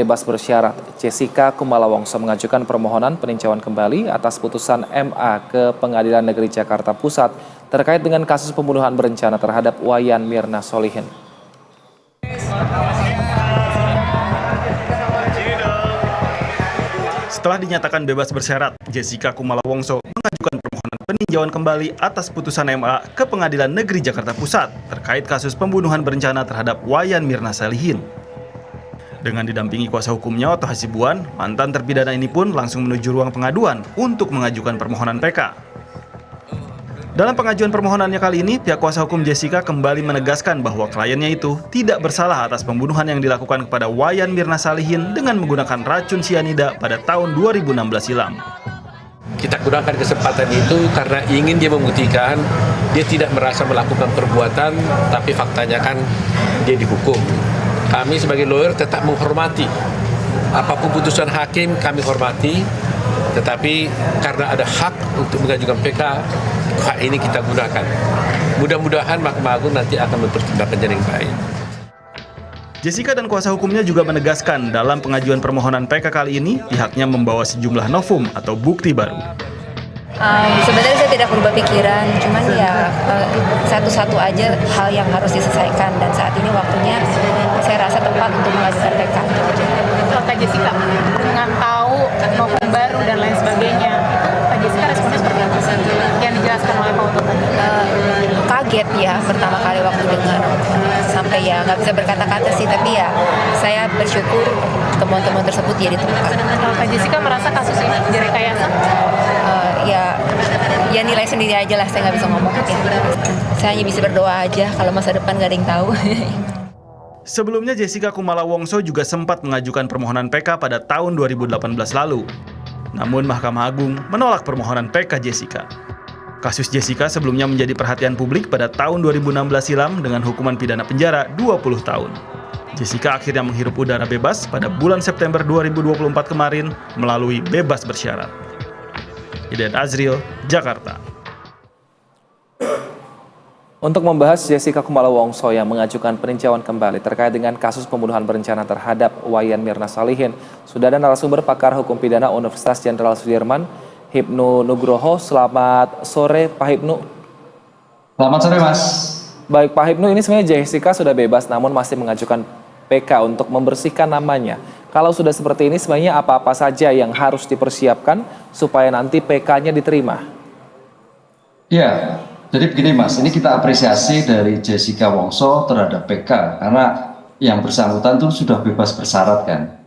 bebas bersyarat. Jessica Kumala Wongso mengajukan permohonan peninjauan kembali atas putusan MA ke Pengadilan Negeri Jakarta Pusat terkait dengan kasus pembunuhan berencana terhadap Wayan Mirna Solihin. Setelah dinyatakan bebas bersyarat, Jessica Kumala Wongso mengajukan permohonan peninjauan kembali atas putusan MA ke Pengadilan Negeri Jakarta Pusat terkait kasus pembunuhan berencana terhadap Wayan Mirna Solihin. Dengan didampingi kuasa hukumnya Otto Hasibuan, mantan terpidana ini pun langsung menuju ruang pengaduan untuk mengajukan permohonan PK. Dalam pengajuan permohonannya kali ini, pihak kuasa hukum Jessica kembali menegaskan bahwa kliennya itu tidak bersalah atas pembunuhan yang dilakukan kepada Wayan Mirna Solihin dengan menggunakan racun sianida pada tahun 2016 silam. Kita gunakan kesempatan itu karena ingin dia membuktikan dia tidak merasa melakukan perbuatan, tapi faktanya kan dia dihukum. Kami sebagai lawyer tetap menghormati apapun putusan hakim, kami hormati, tetapi karena ada hak untuk mengajukan PK, hak ini kita gunakan. Mudah-mudahan Mahkamah Agung nanti akan mempertimbangkannya dengan baik. Jessica dan kuasa hukumnya juga menegaskan dalam pengajuan permohonan PK kali ini, pihaknya membawa sejumlah novum atau bukti baru. Sebenarnya saya tidak berubah pikiran, cuman ya satu-satu aja hal yang harus diselesaikan, dan saat ini waktunya saya rasa tepat untuk mengajukan PK. Kak Jessica, dengan tahu novum baru dan lain sebagainya, Kak Jessica responnya seperti apa yang dijelaskan oleh Pak Otto? Kaget ya pertama kali waktu dengar, sampai ya nggak bisa berkata-kata sih, tapi ya saya bersyukur temuan-temuan tersebut ya ditemukan. Kak Jessica merasa kasus ini direkayasa? Ya nilai sendiri aja lah, saya nggak bisa ngomong ya. Saya hanya bisa berdoa aja, kalau masa depan nggak ada yang tahu. Sebelumnya Jessica Kumala Wongso juga sempat mengajukan permohonan PK pada tahun 2018 lalu. Namun Mahkamah Agung menolak permohonan PK Jessica. Kasus Jessica sebelumnya menjadi perhatian publik pada tahun 2016 silam dengan hukuman pidana penjara 20 tahun. Jessica akhirnya menghirup udara bebas pada bulan September 2024 kemarin melalui bebas bersyarat. Hidayat Azril, Jakarta. Untuk membahas Jessica Kumala Wongso yang mengajukan peninjauan kembali terkait dengan kasus pembunuhan berencana terhadap Wayan Mirna Solihin, sudah ada narasumber pakar hukum pidana Universitas Jenderal Sudirman, Hipnu Nugroho. Selamat sore Pak Hipnu. Selamat sore Mas. Baik Pak Hipnu, ini sebenarnya Jessica sudah bebas namun masih mengajukan PK untuk membersihkan namanya. Kalau sudah seperti ini sebenarnya apa-apa saja yang harus dipersiapkan supaya nanti PK-nya diterima? Ya, jadi begini Mas, ini kita apresiasi dari Jessica Wongso terhadap PK karena yang bersangkutan itu sudah bebas bersyarat kan.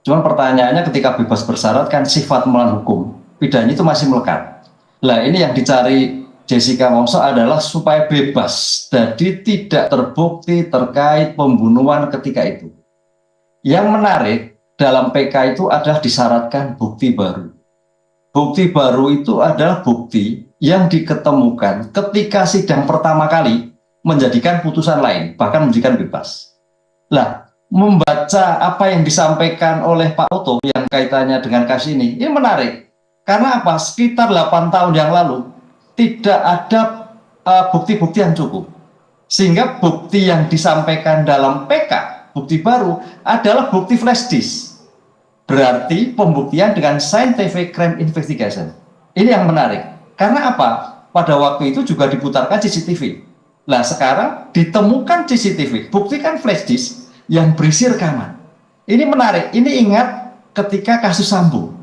Cuman pertanyaannya ketika bebas bersyarat kan sifat melawan hukum, pidana itu masih melekat. Nah ini yang dicari Jessica Wongso adalah supaya bebas, jadi tidak terbukti terkait pembunuhan ketika itu. Yang menarik dalam PK itu adalah disyaratkan bukti baru. Bukti baru itu adalah bukti yang diketemukan ketika sidang pertama kali menjadikan putusan lain, bahkan menjadikan bebas. Nah, membaca apa yang disampaikan oleh Pak Otto yang kaitannya dengan kasus ini menarik. Karena apa? Sekitar 8 tahun yang lalu tidak ada bukti-bukti yang cukup. Sehingga bukti yang disampaikan dalam PK, bukti baru adalah bukti flash disk. Berarti pembuktian dengan scientific crime investigation. Ini yang menarik. Karena apa? Pada waktu itu juga diputarkan CCTV. Nah sekarang ditemukan CCTV, buktikan flash disk yang berisi rekaman. Ini menarik. Ini ingat ketika kasus Sambo.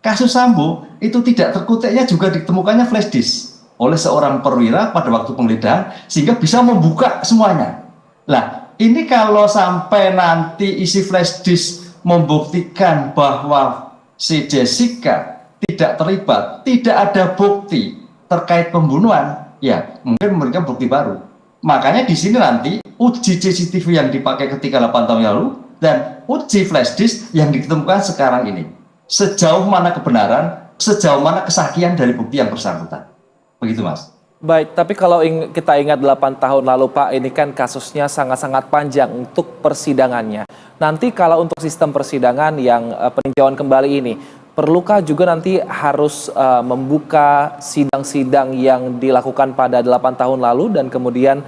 Kasus Sambo itu tidak terkutiknya juga ditemukannya flash disk oleh seorang perwira pada waktu penggeledahan sehingga bisa membuka semuanya. Nah ini kalau sampai nanti isi flash disk membuktikan bahwa si Jessica tidak terlibat, tidak ada bukti terkait pembunuhan, ya mungkin memberikan bukti baru. Makanya di sini nanti uji CCTV yang dipakai ketika 8 tahun lalu dan uji flash disk yang ditemukan sekarang ini. Sejauh mana kebenaran, sejauh mana kesaksian dari bukti yang bersangkutan. Begitu Mas. Baik, tapi kalau kita ingat 8 tahun lalu Pak, ini kan kasusnya sangat-sangat panjang untuk persidangannya. Nanti kalau untuk sistem persidangan yang peninjauan kembali ini, perlukah juga nanti harus membuka sidang-sidang yang dilakukan pada 8 tahun lalu dan kemudian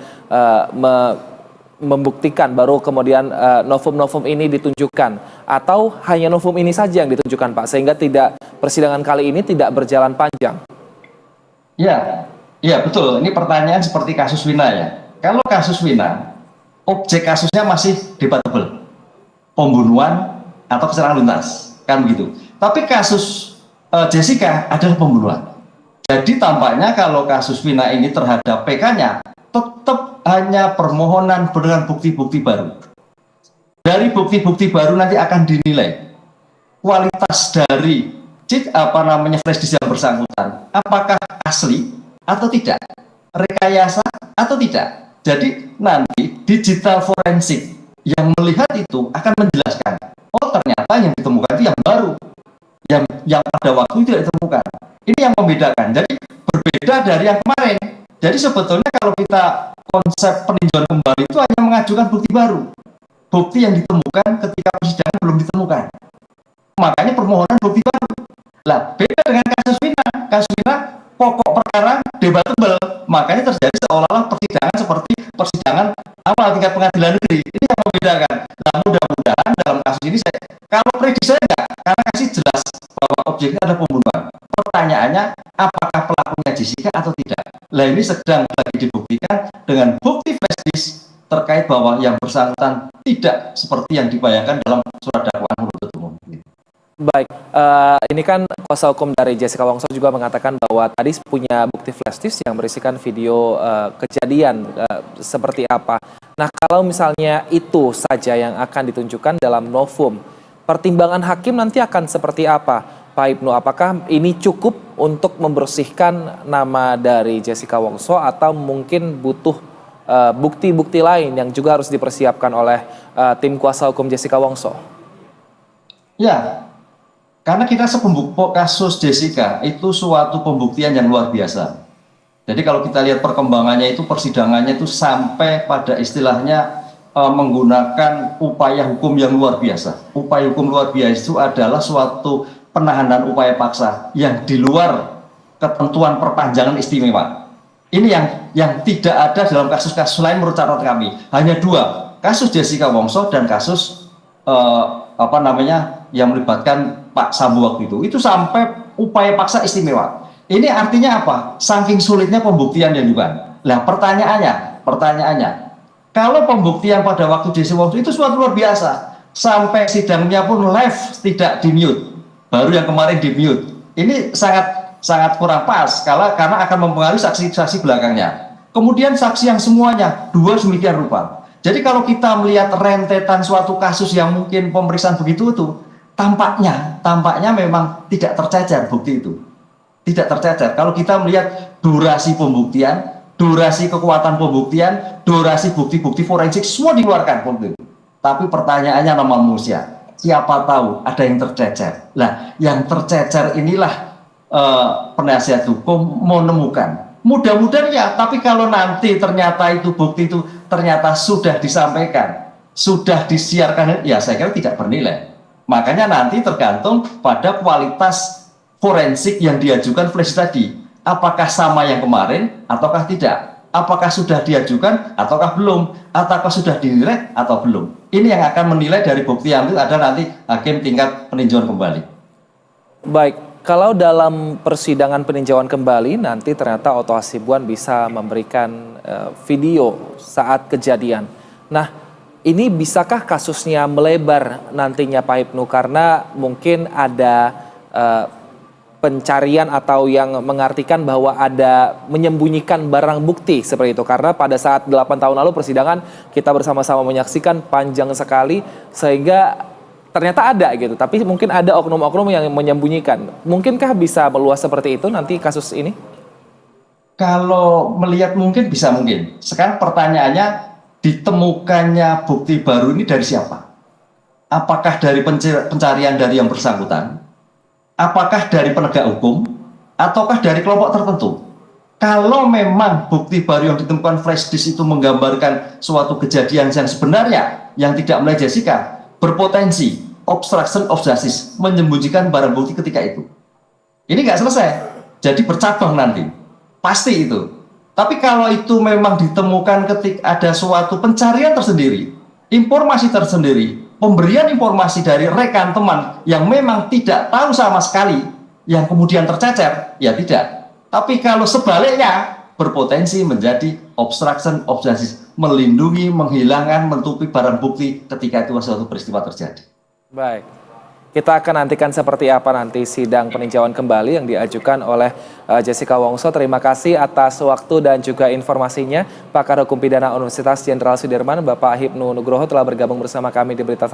membuktikan baru kemudian novum-novum ini ditunjukkan, atau hanya novum ini saja yang ditunjukkan Pak, sehingga tidak persidangan kali ini tidak berjalan panjang? Ya, ya betul. Ini pertanyaan seperti kasus Wina ya. Kalau kasus Wina, objek kasusnya masih debatable, pembunuhan atau kecelakaan lintas, kan begitu. Tapi kasus Jessica adalah pembunuhan. Jadi tampaknya kalau kasus Wina ini terhadap PK-nya tetap hanya permohonan dengan bukti-bukti baru. Dari bukti-bukti baru nanti akan dinilai kualitas dari flash disk yang bersangkutan, apakah asli atau tidak, rekayasa atau tidak. Jadi nanti digital forensik yang melihat itu akan menjelaskan, oh ternyata yang ditemukan itu yang baru, yang pada waktu itu tidak ditemukan. Ini yang membedakan. Jadi berbeda dari yang kemarin. Jadi sebetulnya kalau kita konsep peninjauan kembali itu hanya mengajukan bukti baru, bukti yang ditemukan ketika persidangan belum ditemukan. Makanya permohonan bukti baru. Lah, beda dengan kasus Wina. Kasus Wina pokok perkara debatable. Makanya terjadi seolah-olah persidangan seperti persidangan awal tingkat pengadilan negeri. Ini yang membedakan. Nah, mudah-mudahan dalam kasus ini kalau prediksi saya enggak, karena kasih jelas bahwa objeknya ada pembunuhan. Pertanyaannya, apakah pelakunya Jessica atau tidak? Nah, ini sedang lagi dibuktikan dengan bukti flash disk terkait bahwa yang bersangkutan tidak seperti yang dibayangkan dalam surat dakwaan penuntut umum. Baik, ini kan kuasa hukum dari Jessica Wongso juga mengatakan bahwa tadi punya bukti flash disk yang berisikan video kejadian seperti apa. Nah, kalau misalnya itu saja yang akan ditunjukkan dalam novum, pertimbangan hakim nanti akan seperti apa, Pak Ibnu? Apakah ini cukup untuk membersihkan nama dari Jessica Wongso atau mungkin butuh bukti-bukti lain yang juga harus dipersiapkan oleh tim kuasa hukum Jessica Wongso? Ya, karena kita kasus Jessica itu suatu pembuktian yang luar biasa. Jadi kalau kita lihat perkembangannya itu, persidangannya itu sampai pada istilahnya menggunakan upaya hukum yang luar biasa. Upaya hukum luar biasa itu adalah suatu penahanan upaya paksa yang di luar ketentuan perpanjangan istimewa. Ini yang tidak ada dalam kasus-kasus lain menurut catatan kami. Hanya dua, kasus Jessica Wongso dan kasus yang melibatkan Pak Sambo waktu itu. Itu sampai upaya paksa istimewa. Ini artinya apa? Saking sulitnya pembuktian yang juga. Nah, pertanyaannya, kalau pembuktian pada waktu Jessica Wongso itu suatu luar biasa, sampai sidangnya pun live tidak di mute. Baru yang kemarin di mute. Ini sangat kurang pas karena akan mempengaruhi saksi-saksi belakangnya. Kemudian saksi yang semuanya dua demikian rupa. Jadi kalau kita melihat rentetan suatu kasus yang mungkin pemeriksaan begitu itu, tampaknya memang tidak tercecer bukti itu. Tidak tercecer. Kalau kita melihat durasi pembuktian, durasi kekuatan pembuktian, durasi bukti-bukti forensik semua dikeluarkan bukti. Tapi pertanyaannya nama manusia. Siapa tahu ada yang tercecer. Nah, yang tercecer inilah penasihat hukum menemukan. Mudah-mudahan ya, tapi kalau nanti ternyata itu bukti itu ternyata sudah disampaikan, sudah disiarkan, ya saya kira tidak bernilai. Makanya nanti tergantung pada kualitas forensik yang diajukan flash tadi. Apakah sama yang kemarin ataukah tidak? Apakah sudah diajukan ataukah belum? Ataukah sudah dinilai atau belum? Ini yang akan menilai dari bukti yang itu ada nanti hakim tingkat peninjauan kembali. Baik, kalau dalam persidangan peninjauan kembali nanti ternyata Otto Hasibuan bisa memberikan video saat kejadian. Nah, ini bisakah kasusnya melebar nantinya Pak Ibnu? Karena mungkin ada pencarian atau yang mengartikan bahwa ada menyembunyikan barang bukti seperti itu. Karena pada saat 8 tahun lalu persidangan kita bersama-sama menyaksikan panjang sekali sehingga ternyata ada gitu. Tapi mungkin ada oknum-oknum yang menyembunyikan. Mungkinkah bisa meluas seperti itu nanti kasus ini? Kalau melihat mungkin bisa mungkin. Sekarang pertanyaannya, ditemukannya bukti baru ini dari siapa? Apakah dari pencarian dari yang bersangkutan? Apakah dari penegak hukum ataukah dari kelompok tertentu? Kalau memang bukti baru yang ditemukan flash disk itu menggambarkan suatu kejadian yang sebenarnya yang tidak mulai Jessica, berpotensi obstruction of justice, menyembunyikan barang bukti ketika itu. Ini nggak selesai, jadi bercabang nanti, pasti itu. Tapi kalau itu memang ditemukan ketika ada suatu pencarian tersendiri, informasi tersendiri, pemberian informasi dari rekan teman yang memang tidak tahu sama sekali, yang kemudian tercecer, ya tidak. Tapi kalau sebaliknya, berpotensi menjadi obstruction of justice, melindungi, menghilangkan, menutupi barang bukti ketika itu suatu peristiwa terjadi. Baik, kita akan nantikan seperti apa nanti sidang peninjauan kembali yang diajukan oleh Jessica Wongso. Terima kasih atas waktu dan juga informasinya. Pakar Hukum Pidana Universitas Jenderal Sudirman, Bapak Hipnu Nugroho telah bergabung bersama kami di Berita